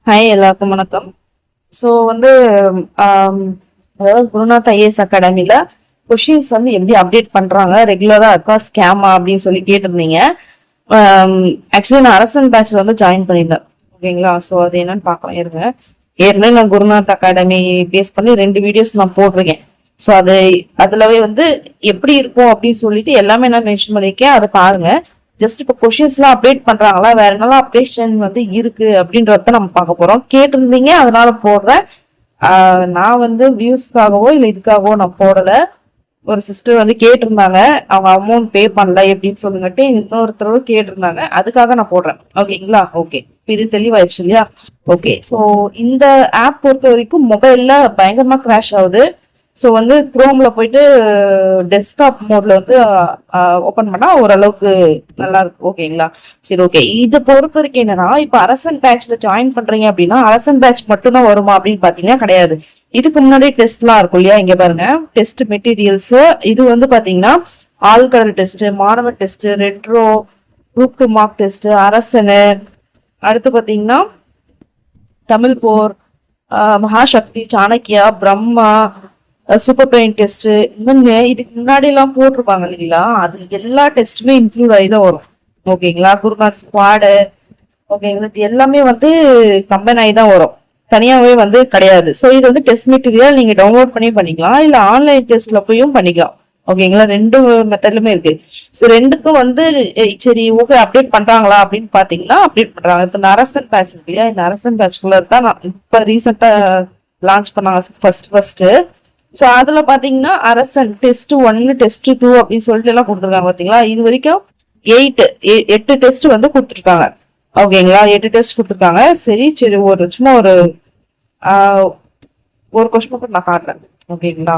Hi, எல்லாருக்கும் வணக்கம். So வந்து ஆம், அதாவது குருநாத் ஐஏஎஸ் அகாடமில கொஷின்ஸ் வந்து எப்படி அப்டேட் பண்றாங்க, ரெகுலரா இருக்கா, ஸ்கேமா அப்படின்னு சொல்லி கேட்டிருந்தீங்க. ஆக்சுவலி நான் அரசன் பேட்ச்ல வந்து ஜாயின் பண்ணியிருந்தேன். ஓகேங்களா? ஸோ அது என்னன்னு பார்க்கலாம் இருங்க. ஏற்கனவே நான் குருநாத் அகாடமி பேஸ் பண்ணி 2 வீடியோஸ் நான் போட்டிருக்கேன். ஸோ அதுலவே வந்து எப்படி இருக்கும் அப்படின்னு சொல்லிட்டு எல்லாமே நான் மென்ஷன் பண்ணியிருக்கேன். அதை பாருங்க. ஜஸ்ட் இப்போ கொஷின்ஸ் எல்லாம் அப்டேட் பண்றாங்களா, வேற என்னெல்லாம் அப்டேஷன் வந்து இருக்கு அப்படின்றத நம்ம பார்க்க போறோம். கேட்டிருந்தீங்க, அதனால போடுறேன். நான் வந்து வியூஸ்க்காகவோ இல்லை இதுக்காகவோ நான் போடல. ஒரு சிஸ்டர் வந்து கேட்டிருந்தாங்க, அவங்க அமௌண்ட் பே பண்ணல எப்படின்னு சொல்லுங்கட்டு இன்னொருத்தரும் கேட்டிருந்தாங்க, அதுக்காக நான் போடுறேன். ஓகேங்களா? ஓகே, இது தெளிவாயிடுச்சு இல்லையா? ஓகே. ஸோ இந்த ஆப் பொறுத்த வரைக்கும் மொபைல்ல பயங்கரமா கிராஷ் ஆகுது. ஸோ வந்து குரோம்ல போயிட்டு டெஸ்க்டாப் மோட்ல வந்து ஓபன் பண்ணா ஓரளவுக்கு நல்லா இருக்கு. ஓகேங்களா? சரி, ஓகே. இதை பொறுத்த வரைக்கும் என்னன்னா, இப்ப அரசன் பேட்ச்ல ஜாயின் பண்றீங்க அப்படின்னா அரசன் பேட்ச் மட்டும் தான் வருமா அப்படின்னு பாத்தீங்கன்னா கிடையாது. இதுக்கு முன்னாடி டெஸ்ட் எல்லாம் இருக்கும் இல்லையா? இங்க பாருங்க, டெஸ்ட் மெட்டீரியல்ஸ். இது வந்து பாத்தீங்கன்னா ஆழ்கடல் டெஸ்ட், மாணவர் test, retro, group 2 mark test, அரசனு, அடுத்து பாத்தீங்கன்னா தமிழ் போர், Mahashakti, Chanakya, Brahma, super brain test, இன்னொன்னு இதுக்கு முன்னாடி எல்லாம் போட்டிருப்பாங்க இல்லைங்களா? அது எல்லா டெஸ்ட்டுமே இன்க்ளூட் ஆகி தான் வரும். ஓகேங்களா? குருநாத் ஸ்குவாடு, ஓகேங்களா, இது எல்லாமே வந்து கம்பைன் ஆகி தான் வரும். தனியாவே வந்து கிடையாது. ஸோ இது வந்து டெஸ்ட் மெட்டீரியல் நீங்க டவுன்லோட் பண்ணி பண்ணிக்கலாம், இல்ல ஆன்லைன் டெஸ்ட்ல போயும் பண்ணிக்கலாம். ஓகேங்களா? 2 மெத்தட்லுமே இருக்கு. ஸோ ரெண்டுக்கும் வந்து சரி, ஓகே, அப்டேட் பண்றாங்களா அப்படின்னு பாத்தீங்கன்னா அப்டேட் பண்றாங்க. இப்ப இந்த அரசன் பேட்ச் இருக்கு இல்லையா? இந்த அரசன் பேட்ச்குள்ள தான் நான் இப்ப ரீசெண்டா லான்ச் பண்ணாங்க ஃபர்ஸ்ட். ஸோ அதுல பாத்தீங்கன்னா அரசன் டெஸ்ட் 1, டெஸ்ட் 2 அப்படின்னு சொல்லிட்டு எல்லாம் கொடுத்துருக்காங்க. பாத்தீங்களா? இது வரைக்கும் 8 டெஸ்ட் வந்து கொடுத்துருக்காங்க. ஓகேங்களா? 8 டெஸ்ட் கொடுத்துருக்காங்க. சரி சரி, சும்மா ஆஹ் ஒரு கொஸ்டின் மட்டும் நான் காட்டுறேன். ஓகேங்களா?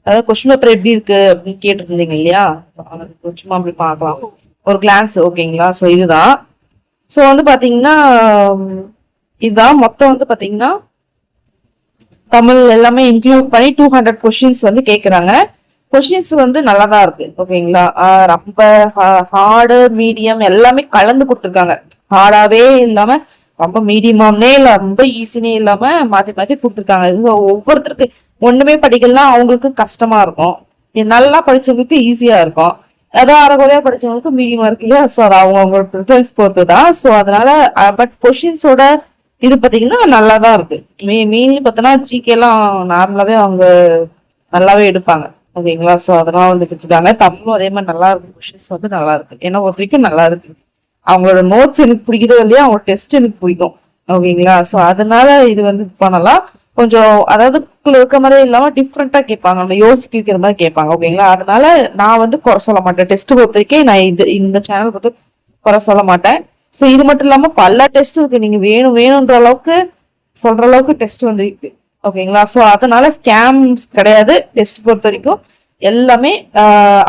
அதாவது கொஸ்டின் பேப்பர் எப்படி இருக்கு அப்படின்னு கேட்டிருந்தீங்க இல்லையா? சும்மா அப்படி பார்க்கலாம் ஒரு கிளான்ஸ். ஓகேங்களா? ஸோ இதுதான். ஸோ வந்து பாத்தீங்கன்னா இதுதான் மொத்தம் வந்து பாத்தீங்கன்னா தமிழ் எல்லாமே இன்க்ளூட் பண்ணி 200 கொஸ்டின்ஸ் வந்து கேக்குறாங்க. கொஸ்டின்ஸ் வந்து நல்லா தான் இருக்கு. ஓகேங்களா? ரொம்ப ஹார்டு, மீடியம் எல்லாமே கலந்து கொடுத்துருக்காங்க. ஹார்டாவே இல்லாம, ரொம்ப மீடியமானே இல்ல, ரொம்ப ஈஸினே இல்லாம மாத்தி மாத்தி கொடுத்துருக்காங்க. இது ஒவ்வொருத்தருக்கு ஒண்ணுமே படிக்கலாம் அவங்களுக்கு கஷ்டமா இருக்கும். இது நல்லா படிச்சவங்களுக்கு ஈஸியா இருக்கும். அதான் அரைகுறையா படிச்சவங்களுக்கு மீடியமா இருக்கு இல்லையா? ஸோ அது அவங்க ப்ரிஃபரன்ஸ் பொறுத்து தான். ஸோ அதனால பட் கொஸ்டின்ஸோட இது பாத்தீங்கன்னா நல்லாதான் இருக்கு. மெயின்லி பார்த்தோன்னா ஜிகே எல்லாம் நார்மலாவே அவங்க நல்லாவே எடுப்பாங்க. ஓகேங்களா? ஸோ அதெல்லாம் வந்து கொடுத்துருக்காங்க. தமிழும் அதே மாதிரி நல்லா இருக்கு. கொஸ்டின்ஸ் வந்து நல்லா இருக்கு. ஏன்னா ஒரு வரைக்கும் நல்லா இருக்கு. அவங்களோட நோட்ஸ் எனக்கு பிடிக்குதோ இல்லையா, அவங்க டெஸ்ட் எனக்கு பிடிக்கும். ஓகேங்களா? ஸோ அதனால இது வந்து பண்ணலாம். கொஞ்சம் அதாவது இருக்க மாதிரி இல்லாம டிஃப்ரெண்டா கேட்பாங்க, நம்ம யோசிக்க வைக்கிற மாதிரி கேட்பாங்க. ஓகேங்களா? அதனால நான் வந்து குறை சொல்ல மாட்டேன். டெஸ்ட் பொறுத்த வரைக்கும் நான் இந்த சேனல் பொறுத்த குறை சொல்ல மாட்டேன். ஸோ இது மட்டும் இல்லாம பல டெஸ்ட் இருக்கு. நீங்க வேணும்ன்ற அளவுக்கு சொல்ற அளவுக்கு டெஸ்ட் வந்து இருக்கு. ஓகேங்களா? ஸோ அதனால ஸ்கேம்ஸ் கிடையாது. டெஸ்ட் பொறுத்த வரைக்கும் எல்லாமே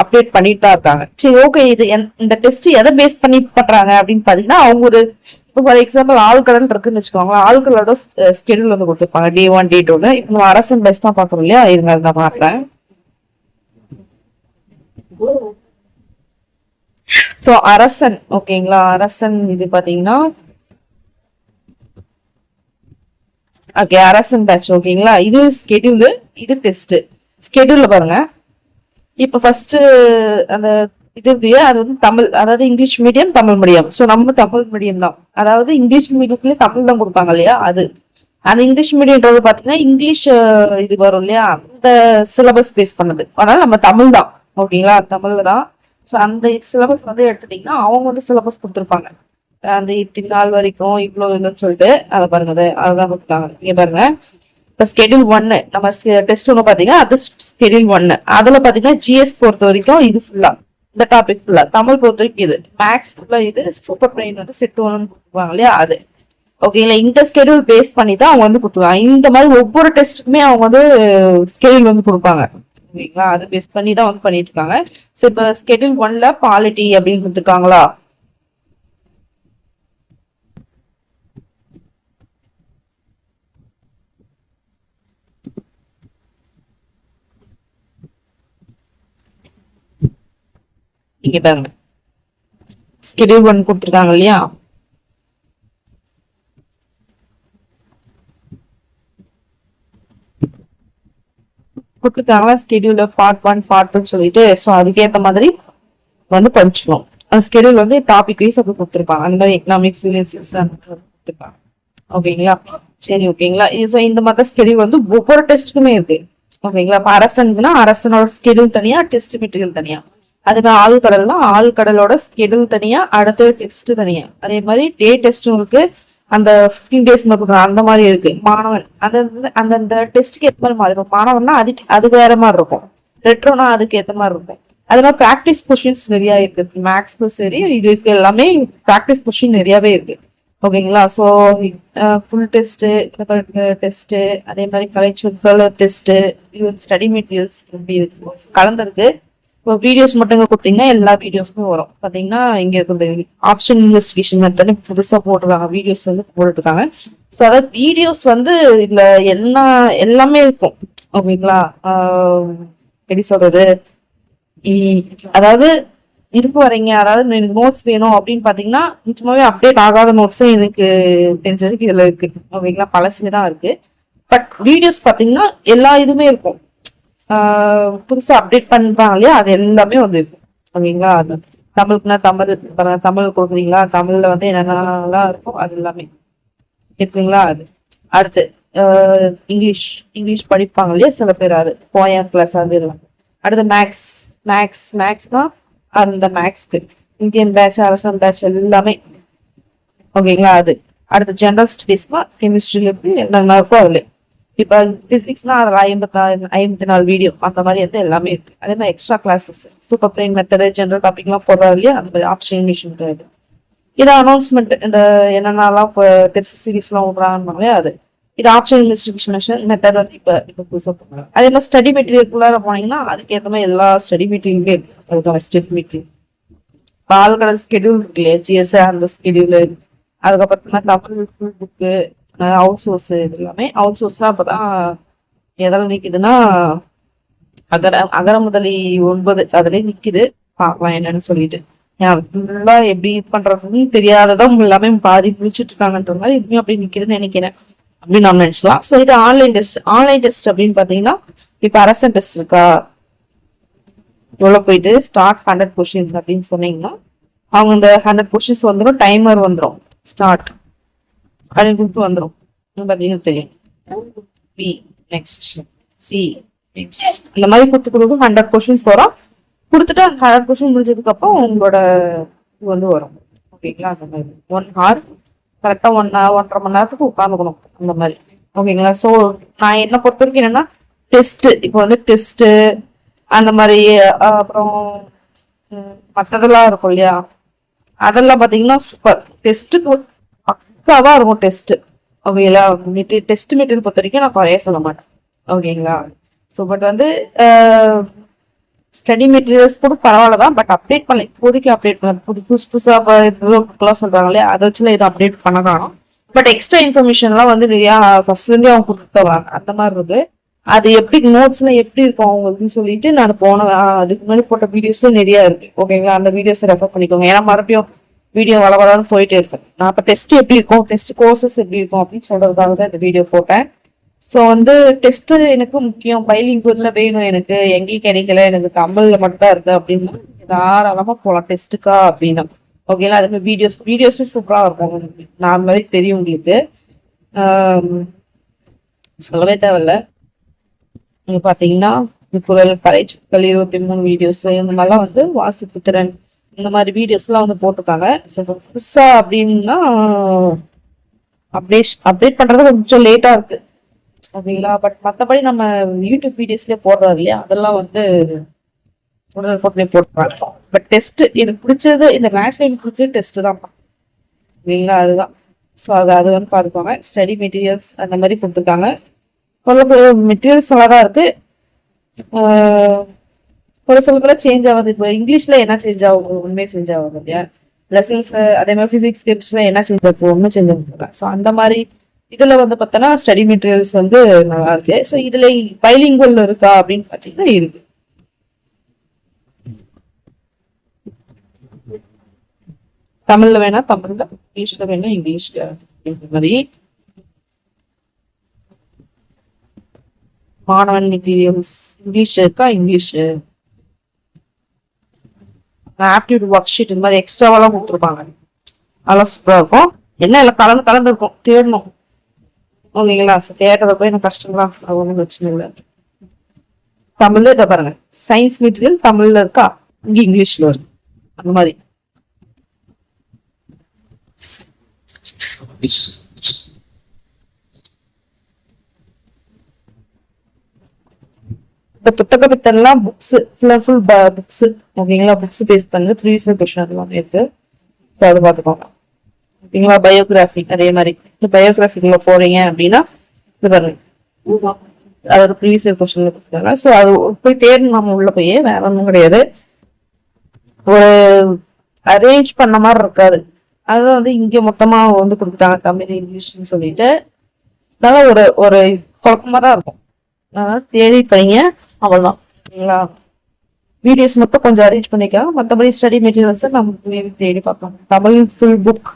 அப்டேட் பண்ணிட்டு தான் இருக்காங்க. சரி, ஓகே. இது இந்த டெஸ்ட் எதை பேஸ் பண்ணி பண்றாங்க அப்படின்னு பாத்தீங்கன்னா, அவங்க ஒரு ஃபார் எக்ஸாம்பிள் ஆழ்கடல் இருக்குன்னு வச்சுக்கோங்க. ஆழ்கடலோட ஸ்கெடியூல் வந்து கொடுத்துருப்பாங்க, Day 1 Day 2. இப்போ நம்ம அரசன் பெஸ்ட் தான் பாக்குறோம் இல்லையா? இருங்க நான் மாட்டேன். ஸோ அரசன், ஓகேங்களா? அரசன் இது பாத்தீங்கன்னா ஓகே, அரசன் பேட்ச். ஓகேங்களா? இது ஸ்கெடியூல், இது டெஸ்ட். ஸ்கெடியூல்ல பாருங்க. இப்ப ஃபர்ஸ்ட் அந்த இது அது வந்து தமிழ், அதாவது English medium, Tamil medium. So நம்ம தமிழ் மீடியம் தான். அதாவது இங்கிலீஷ் மீடியத்துல தமிழ் தான் கொடுப்பாங்க இல்லையா? அது அந்த இங்கிலீஷ் மீடியம்ன்றது பாத்தீங்கன்னா இங்கிலீஷ் இது வரும் இல்லையா, அந்த சிலபஸ் பேஸ் பண்ணது. அதனால நம்ம தமிழ் தான். ஓகேங்களா? தமிழ்ல தான். ஸோ அந்த சிலபஸ் வந்து எடுத்துட்டீங்கன்னா அவங்க வந்து சிலபஸ் கொடுத்துருப்பாங்க. அந்த இத்தனை நாள் வரைக்கும் இவ்வளவு இல்லைன்னு சொல்லிட்டு அதை பாருங்க, அதுதான் கொடுத்தாங்க. நீங்க பாருங்க, இப்ப ஸ்கெடியூல் 1 நம்ம டெஸ்ட் 1 பாத்தீங்கன்னா அது ஸ்கெடியூல் 1. அதுல பாத்தீங்கன்னா ஜிஎஸ் பொறுத்த வரைக்கும் இது ஃபுல்லா, இந்த டாபிக் ஃபுல்லா. தமிழ் பொறுத்த வரைக்கும் இது மேக்ஸ் ஃபுல்லா, இது சூப்பர் பிரெயின் வந்து செட் 1 கொடுப்பாங்க இல்லையா, அது. ஓகேங்களா? இந்த ஸ்கெடியூல் பேஸ் பண்ணி தான் அவங்க வந்து கொடுத்துருவாங்க. இந்த மாதிரி ஒவ்வொரு டெஸ்ட்டுக்குமே அவங்க வந்து ஸ்கெடியூல் வந்து கொடுப்பாங்க. ஓகேங்களா? அது பேஸ் பண்ணி தான் வந்து பண்ணிட்டு இருக்காங்க. ஸோ இப்ப ஸ்கெடியூல் 1ல பாலிட்டி அப்படின்னு கொடுத்துருக்காங்களா? இங்க பாருங்க ஸ்கெடியூல் பண்ணி கொடுத்துருக்காங்க இல்லையா, கொடுத்துருக்காங்களா ஸ்கெடியூல பார்ட் 1 பார்ட் 2 சொல்லிட்டு. ஸோ அதுக்கேற்ற மாதிரி வந்து படிச்சுக்கணும். அந்த ஸ்கெடியூல் வந்து டாபிக் வைஸ் அப்படி கொடுத்துருப்பாங்க. அந்த மாதிரி எக்கனாமிக்ஸ் யூனிவர்சிட்டிஸ் கொடுத்துருப்பாங்க. ஓகேங்களா, சரி ஓகேங்களா. ஸோ இந்த மாதிரி ஸ்கெடியூல் வந்து ஒவ்வொரு டெஸ்ட்டுக்குமே இருக்கு. ஓகேங்களா, இப்போ அரசனுக்குன்னா அரசனோட ஸ்கெடியூல் தனியா, டெஸ்ட் மெட்டீரியல் தனியா. அதுக்கு ஆழ்கடல்னா ஆழ்கடலோட ஸ்கெடியூல் தனியா, அடுத்த டெஸ்ட் தனியா. அதே மாதிரி டே டெஸ்டும் இருக்கு, அந்த 15 days அந்த மாதிரி இருக்கு. மாணவன் அந்த டெஸ்ட்டுக்கு ஏற்ற மாதிரி மாறிடும். மாணவன்னா அது வேற மாதிரி இருக்கும், ரெட்ரோனா அதுக்கு ஏற்ற மாதிரி இருக்கும். அது மாதிரி ப்ராக்டிஸ் கொஸ்டின்ஸ் நிறைய இருக்கு. மேக்ஸ்க்கும் சரி இதுக்கு எல்லாமே ப்ராக்டிஸ் கொஸ்டின் நிறையவே இருக்கு. ஓகேங்களா, ஸோ ஃபுல் டெஸ்ட்டு, டெஸ்ட்டு, அதே மாதிரி கலைச்சொற்கள் டெஸ்ட்டு, ஸ்டடி மெட்டீரியல்ஸ் இப்படி இருக்கு கலந்துருக்கு. இப்போ வீடியோஸ் மட்டும் கொடுத்தீங்கன்னா எல்லா வீடியோஸுமே வரும். பார்த்தீங்கன்னா இங்க இருக்கிற ஆப்ஷன் இன்வெஸ்டிகேஷன் மெத்தட் புதுசாக போட்டுருக்காங்க, வீடியோஸ் வந்து போட்டுருக்காங்க. ஸோ அதாவது வீடியோஸ் வந்து இதுல எல்லாமே இருக்கும். ஓகேங்களா, எப்படி சொல்றது, அதாவது இதுக்கு வரீங்க, அதாவது எனக்கு நோட்ஸ் வேணும் அப்படின்னு பாத்தீங்கன்னா நிச்சயமாவே அப்டேட் ஆகாத நோட்ஸும் எனக்கு தெரிஞ்சதுக்கு இதுல இருக்கு. ஓகேங்களா, பழசுதான் இருக்கு. பட் வீடியோஸ் பாத்தீங்கன்னா எல்லா இதுவுமே இருக்கும். புதுசா அப்டேட் பண்றாங்க இல்லையா, அது எல்லாமே வந்து இருக்கும். ஓகேங்களா, அது தமிழுக்குன்னா தமிழ் கொடுக்குறீங்களா, தமிழ்ல வந்து என்னென்னலாம் இருக்கும் அது எல்லாமே இருக்குங்களா. அது அடுத்து இங்கிலீஷ் படிப்பாங்க இல்லையா சில பேர், அது போயம் கிளாஸ் அது எல்லாம். அடுத்து மேக்ஸ்னா அந்த மேக்ஸ்க்கு இந்தியன் பேட்ச், அரசன் பேட்ச் எல்லாமே. ஓகேங்களா, அது அடுத்து ஜெனரல் ஸ்டடீஸ்னா கெமிஸ்ட்ரியில எப்படி என்னென்ன இருக்கும் அதுல. இப்ப பிசிக்ஸ்னா அதுல 54 வீடியோ அந்த மாதிரி வந்து எல்லாமே இருக்கு. அதே மாதிரி extra classes, super brain method, general topic எல்லாம் போடுறாரு இல்லையா, அந்த மாதிரி ஆப்ஷன் மெத்தட். இது அனௌன்ஸ்மெண்ட், இந்த என்னென்னலாம் டெஸ்ட் சீரீஸ் எல்லாம் விடுறாங்க அது. இது ஆப்ஷன் இன்வெஸ்டிகேஷன் மெத்தட் வந்து இப்ப புதுசாக போடுறாங்க. அதே மாதிரி ஸ்டடி மெட்டீரியலுக்குள்ளார போனீங்கன்னா அதுக்கு ஏற்ற மாதிரி எல்லா ஸ்டடி மெட்டீரியலுமே இருக்கு. அதுக்கான ஸ்டடி மெட்டீரியல் ஆள்கடல் ஸ்கெடியூல் இருக்கு இல்லையா, ஜிஎஸ் அந்த ஸ்கெடியூலு, அதுக்கப்புறம் Tamil full book, out source, இது எல்லாமே அவுட் சோர்ஸ் தான். அப்பதான் எதெல்லாம் நிக்குதுன்னா அகர முதலி 9 அதுலயே நிக்குது. பார்க்கலாம் என்னன்னு சொல்லிட்டு. ஃபுல்லா எப்படி இது பண்றதுன்னு தெரியாததான் எல்லாமே பாதி முடிச்சுட்டு இருக்காங்கன்ற மாதிரி இதுவுமே அப்படி நிக்குதுன்னு நினைக்கிறேன் அப்படின்னு நம்ம நினைச்சலாம். ஸோ இது ஆன்லைன் டெஸ்ட் அப்படின்னு பாத்தீங்கன்னா இப்ப அரசன் டெஸ்ட் இருக்கா, உள்ள போயிட்டு ஸ்டார்ட் 100 கொஸ்டின்ஸ் அப்படின்னு சொன்னீங்கன்னா அவங்க இந்த 100 கொஸ்டின்ஸ் வந்துடும், டைமர் வந்துடும், ஸ்டார்ட் அப்படின்னு கொடுத்து வந்துடும். பாத்தீங்கன்னா தெரியும், பி நெக்ஸ்ட், சி நெக்ஸ்ட், இந்த மாதிரி கொடுத்து 100 கொஸ்டின்ஸ் வரும். கொடுத்துட்டு அந்த 100 கொஸ்டின் முடிஞ்சதுக்கு அப்புறம் உங்களோட இது வந்து வரும். ஓகேங்களா, அந்த மாதிரி 1 hour கரெக்டா 1.5 மணி நேரத்துக்கு உட்காந்துக்கணும் அந்த மாதிரி. ஓகேங்களா, ஸோ நான் என்ன பொறுத்த வரைக்கும் என்னன்னா டெஸ்ட், இப்போ வந்து டெஸ்ட் அந்த மாதிரி அப்புறம் மற்றதெல்லாம் இருக்கும் இல்லையா, அதெல்லாம் பாத்தீங்கன்னா சூப்பர். டெஸ்ட்டுக்கு பக்காவா இருக்கும் டெஸ்ட். ஓகேங்களா, டெஸ்ட் மெட்டீரியல் பொறுத்த வரைக்கும் நான் குறைய சொல்ல மாட்டேன். ஓகேங்களா, ஸோ பட் வந்து ஸ்டடி மெட்டீரியல்ஸ் கூட பரவாயில்லதான், பட் அப்டேட் பண்ணல, இப்போதைக்கு அப்டேட் பண்ணல. புதுசா சொல்றாங்க இல்லையா, அதை வச்சுல இதை அப்டேட் பண்ண காணும். பட் எக்ஸ்ட்ரா இன்ஃபர்மேஷன்லாம் வந்து நிறையா ஃபர்ஸ்ட்ல இருந்தே அவங்க கொடுத்துருவாங்க. அந்த மாதிரி இருக்கு. அது எப்படி நோட்ஸ்லாம் எப்படி இருக்கும் அவங்களுக்குன்னு சொல்லிட்டு நான் அதுக்கு முன்னாடி போட்ட வீடியோஸ்ல நிறைய இருக்கு. ஓகேங்களா, அந்த வீடியோஸ் ரெஃபர் பண்ணிக்கோங்க. ஏன்னா மறுபடியும் வீடியோ வளவலான்னு போயிட்டே இருக்கும். நான் இப்போ டெஸ்ட் எப்படி இருக்கும், டெஸ்ட் கோர்சஸ் எப்படி இருக்கும் அப்படின்னு சொல்றதுக்காக தான் இந்த வீடியோ போட்டேன். ஸோ வந்து டெஸ்ட் எனக்கு முக்கியம், பைலிங்குவல்ல வேணும், எனக்கு எங்கேயும் கிடைக்கல, எனக்கு தமிழ்ல மட்டும் தான் இருக்கு அப்படின்னா தாராளமா போகலாம் டெஸ்ட்டுக்கா அப்படின்னா. ஓகேங்களா, அதே மாதிரி வீடியோஸும் சூப்பரா இருக்கும். நான் மாதிரி தெரியும் உங்களுக்கு, சொல்லவே தேவையில்ல. நீங்க பாத்தீங்கன்னா குரல், கலை சொற்கள் 23 வீடியோஸ், இந்த மாதிரிலாம் வந்து வாசிப்பு திறன், இந்த மாதிரி வீடியோஸ் எல்லாம் வந்து போட்டிருக்காங்க. ஸோ புதுசா அப்படின்னா அப்டேட் பண்றது கொஞ்சம் லேட்டா இருக்கு. ஓகேங்களா, பட் மற்றபடி நம்ம யூடியூப் வீடியோஸ்லயே போடுறது இல்லையா, அதெல்லாம் வந்து உடனே போட்டுருக்காங்க. பட் டெஸ்ட் எனக்கு பிடிச்சது, இந்த மேக்ஸ் எனக்கு பிடிச்சது டெஸ்ட் தான். ஓகேங்களா, அதுதான். ஸோ அது வந்து பார்த்துக்கோங்க. ஸ்டடி மெட்டீரியல்ஸ் அந்த மாதிரி கொடுத்துருக்காங்க. மெட்டீரியல்ஸ் நல்லா தான் இருக்கு. ஒரு சிலதுல சேஞ்ச் ஆகுது. இப்போ இங்கிலீஷ்ல என்ன சேஞ்ச் ஆகும், ஒண்ணுமே சேஞ்ச் ஆகுது இல்லையா. லெசன்ஸ் அதே மாதிரி பிசிக்ஸ் கெமிஸ்ட்ரில என்ன சேஞ்ச் ஆகும், ஒன்றும் சேஞ்ச் ஆகும். ஸோ அந்த மாதிரி இதுல வந்து பார்த்தோன்னா ஸ்டடி மெட்டீரியல்ஸ் வந்து நல்லா இருக்கு. ஸோ இதுல பைலிங்குவல் இருக்கா அப்படின்னு பார்த்தீங்கன்னா இருக்கு. தமிழ்ல வேணா தமிழ்ல, இங்கிலீஷ்ல வேணா இங்கிலீஷ்ல அப்படின்ற மாதிரி. மாணவன் மெட்டீரியல்ஸ் இங்கிலீஷ் இருக்கா, இங்கிலீஷ் ஆப்டிடியூட் ஒர்க் ஷீட் இந்த மாதிரி எக்ஸ்ட்ராவெல்லாம் கொடுத்துருப்பாங்க. அதெல்லாம் சூப்பரா இருக்கும். என்ன எல்லாம் கலந்து கலந்து இருக்கும், தேடணும். ஓகேங்களா? தேடுறத போய் எனக்கு கஷ்டங்களா, அது ஒன்றும் பிரச்சனை இல்லை. தமிழ்ல இதை பாருங்க, சயின்ஸ் மெட்டீரியல் தமிழ்ல இருக்கா, இங்க இங்கிலீஷ்ல இருக்கு. அந்த மாதிரி இந்த புத்தக பித்தன்லாம் புக்ஸ் ஃபுல் புக்ஸ். ஓகேங்களா? புக்ஸ் பேஸ் பண்ணி ப்ரீவியஸ் கொஸ்டின் எல்லாமே இருக்கு. அதை பார்த்துக்கோங்க. ஓகேங்களா? பயோகிராஃபி அதே மாதிரி இந்த பயோகிராஃபிக்குள்ள போறீங்க அப்படின்னா இது பாருங்க, அதாவது ப்ரீவியஸ் கொஸ்டின் கொடுத்துருக்காங்க. ஸோ அது போய் தேடணும் நம்ம உள்ள போய், வேற ஒன்றும் கிடையாது. ஒரு அரேஞ்ச் பண்ண மாதிரி இருக்காது. அதான் வந்து இங்க மொத்தமா வந்து கொடுத்துட்டாங்க தமிழ் இங்கிலீஷ்னு சொல்லிட்டு. அதனால ஒரு ஒரு குழப்பமா தான் இருக்கும். தேடி பையங்க அவ்வளவுதான். சரிங்களா? வீடியோஸ் மட்டும் கொஞ்சம் அரேஞ்ச் பண்ணிக்கலாம். மற்றபடி ஸ்டடி மெட்டீரியல்ஸ் நம்ம தேடி பார்க்கலாம். தமிழ் ஃபுல் புக்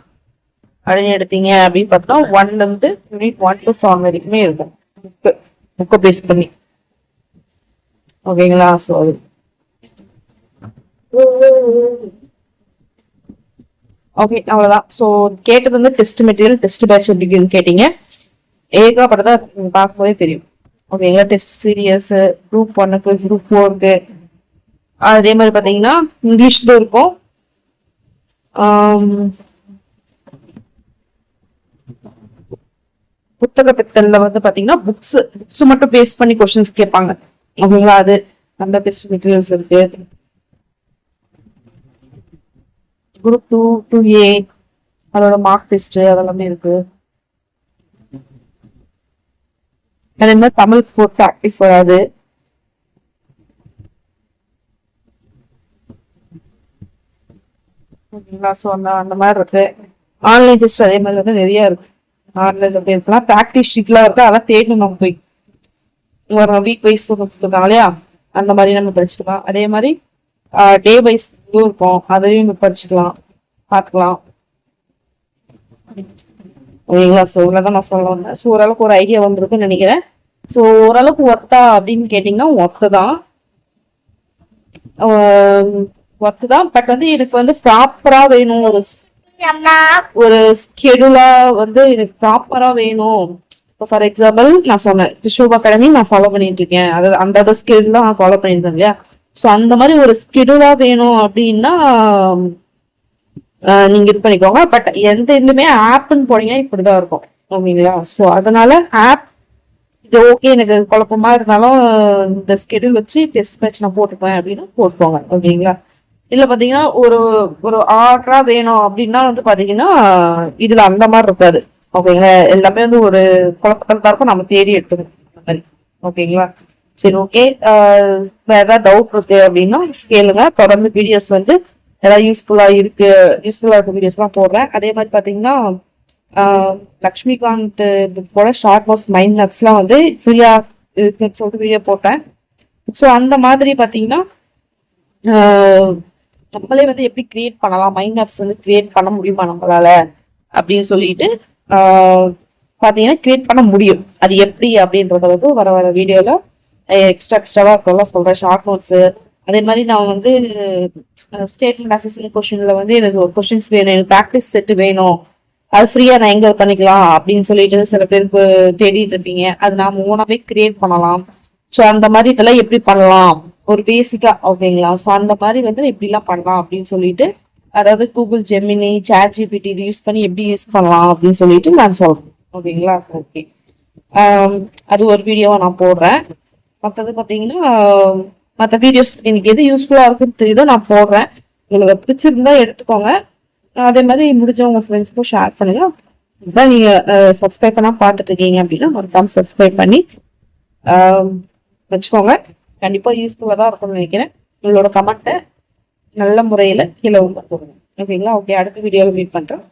அப்படின்னு எடுத்தீங்க அப்படின்னு பார்த்தோம்னா 1 இருந்து யூனிட் 1 to 7 வரைக்குமே இருக்கும் புக்கை பேஸ் பண்ணி. ஓகேங்களா? ஸோ அது ஓகே, அவ்வளவுதான். ஸோ கேட்டது வந்து டெஸ்ட் மெட்டீரியல், டெஸ்ட் பேட்ச் எப்படின்னு கேட்டீங்க. ஏகப்பட்டதா பார்க்கும்போதே தெரியும். ஓகேங்களா? டெஸ்ட் சீரியஸ் குரூப் 1க்கு குரூப் 4க்கு அதே மாதிரி பார்த்தீங்கன்னா இங்கிலீஷ்ல இருக்கும். புத்தக பித்தல்ல வந்து பாத்தீங்கன்னா புக்ஸ் மட்டும் பேஸ் பண்ணி கொஸ்டின்ஸ் கேட்பாங்க. ஓகேங்களா? அது அந்த டெஸ்ட் மெட்டீரியல்ஸ் இருக்கு. குரூப் 2 2A அதோட மார்க் டெஸ்ட் அதெல்லாமே இருக்கு. அதே மாதிரி தமிழ் ப்ராக்டிஸ் வராது. ஓகேங்களா? ஸோ அந்த மாதிரி இருக்கு. ஆன்லைன் டெஸ்ட் அதே மாதிரி வந்து நிறைய இருக்கு. ஆன்லைன்ல போய் இருக்கலாம். ப்ராக்டிஸ் ஷீட்லாம் இருக்கு. அதெல்லாம் தேடணும் நம்ம போய். ஒரு வீக் வைஸ் கொடுத்துருக்காங்க இல்லையா, அந்த மாதிரி நம்ம படிச்சுக்கலாம். அதே மாதிரி டே வைஸ் இருக்கும், அதையும் நம்ம படிச்சுக்கலாம், பார்த்துக்கலாம். ஓகேங்களா? ஸோ இவ்வளோதான் நான் சொல்ல வந்தேன். ஸோ ஓரளவுக்கு ஒரு ஐடியா வந்திருக்குன்னு நினைக்கிறேன். ஸோ ஓரளவுக்கு ஒர்த்தா அப்படின்னு கேட்டிங்கன்னா ஒர்த்து தான். ஒர்த்து தான். பட் வந்து எனக்கு வந்து ப்ராப்பரா வேணும், ஒரு ஸ்கெடியூலா வந்து எனக்கு ப்ராப்பரா வேணும். இப்போ ஃபார் எக்ஸாம்பிள் நான் சொன்னேன் டிஷோப் அகாடமி நான் ஃபாலோ பண்ணிட்டு இருக்கேன், அதாவது அந்த ஸ்கெடியூல் தான் நான் ஃபாலோ பண்ணியிருந்தேன் இல்லையா. ஸோ அந்த மாதிரி ஒரு ஸ்கெடியூலா வேணும் அப்படின்னா நீங்க இது பண்ணிக்கோங்க. பட் எந்த இதுவுமே ஆப்னு போனீங்கன்னா இப்படிதான் இருக்கும். ஓகேங்களா? ஸோ அதனால ஆப் இது ஓகே, எனக்கு குழப்பமா இருந்தாலும் இந்த ஸ்கெடியூல் வச்சு டெஸ்ட் பேட்ச் நான் போட்டுப்பேன் அப்படின்னு போட்டுப்போங்க. ஓகேங்களா? இதுல பாத்தீங்கன்னா ஒரு ஒரு ஆர்டரா வேணும் அப்படின்னா வந்து பாத்தீங்கன்னா இதுல அந்த மாதிரி இருக்காது. ஓகேங்களா? எல்லாமே வந்து ஒரு குழப்பத்தான் இருக்கும், நம்ம தேடி எடுத்துக்கணும் அந்த மாதிரி. ஓகேங்களா? சரி, ஓகே. வேற ஏதாவது டவுட் இருக்கு அப்படின்னா கேளுங்க. தொடர்ந்து வீடியோஸ் வந்து ஏதாவது யூஸ்ஃபுல்லா இருக்க வீடியோஸ் எல்லாம் போடுறேன். அதே மாதிரி பாத்தீங்கன்னா லக்ஷ்மிகாந்த் புக்கோட ஷார்ட் நோட்ஸ் மைண்ட் மேப்ஸ்லாம் வந்து ஃப்ரீயா இருக்குன்னு சொல்லிட்டு வீடியோ போட்டேன். ஸோ அந்த மாதிரி பாத்தீங்கன்னா நம்மளே வந்து எப்படி கிரியேட் பண்ணலாம், மைண்ட் மேப்ஸ் வந்து கிரியேட் பண்ண முடியுமா நம்மளால அப்படின்னு சொல்லிட்டு பாத்தீங்கன்னா கிரியேட் பண்ண முடியும். அது எப்படி அப்படின்றத வந்து வர வீடியோல எக்ஸ்ட்ராவா இருக்கெல்லாம் சொல்றேன். ஷார்ட் நோட்ஸ் அதே மாதிரி நான் வந்து ஸ்டேட்மெண்ட் அசஸ்மெண்ட் கொஸ்டின்ல வந்து எனக்கு ஒரு கொஸ்டின்ஸ் வேணும், எனக்கு ப்ராக்டிஸ் செட் வேணும், அது ஃப்ரீயா நான் எங்க பண்ணிக்கலாம் அப்படின்னு சொல்லிட்டு சில பேருக்கு தேடிட்டு இருப்பீங்க. அது நாம ஓனாவே கிரியேட் பண்ணலாம். ஸோ அந்த மாதிரி இதெல்லாம் எப்படி பண்ணலாம் ஒரு பேசிக்கா. ஓகேங்களா? ஸோ அந்த மாதிரி வந்து எப்படிலாம் பண்ணலாம் அப்படின்னு சொல்லிட்டு, அதாவது கூகுள் ஜெமினி சாட் ஜிபிடி இது யூஸ் பண்ணி எப்படி யூஸ் பண்ணலாம் அப்படின்னு சொல்லிட்டு நான் சொல்றேன். ஓகேங்களா? ஓகே, அது ஒரு வீடியோவை நான் போடுறேன். மற்றது பார்த்தீங்கன்னா மற்ற வீடியோஸ் எனக்கு எது யூஸ்ஃபுல்லா இருக்குன்னு தெரியுதோ நான் போடுறேன். உங்களுக்கு பிடிச்சிருந்தா எடுத்துக்கோங்க. அதே மாதிரி முடிஞ்சவங்க ஃப்ரெண்ட்ஸ்க்கும் ஷேர் பண்ணுங்க. இதான் நீங்க சப்ஸ்கிரைப் பண்ணா பார்த்துட்டு இருக்கீங்க அப்படின்னா மறக்காம சப்ஸ்கிரைப் பண்ணி வச்சுக்கோங்க. கண்டிப்பா யூஸ்ஃபுல்லா தான் இருக்கும்னு நினைக்கிறேன். உங்களோட கமெண்ட்டை நல்ல முறையில கீழே போடுங்க. ஓகேங்களா? ஓகே, அடுத்த வீடியோவில் மீட் பண்றேன்.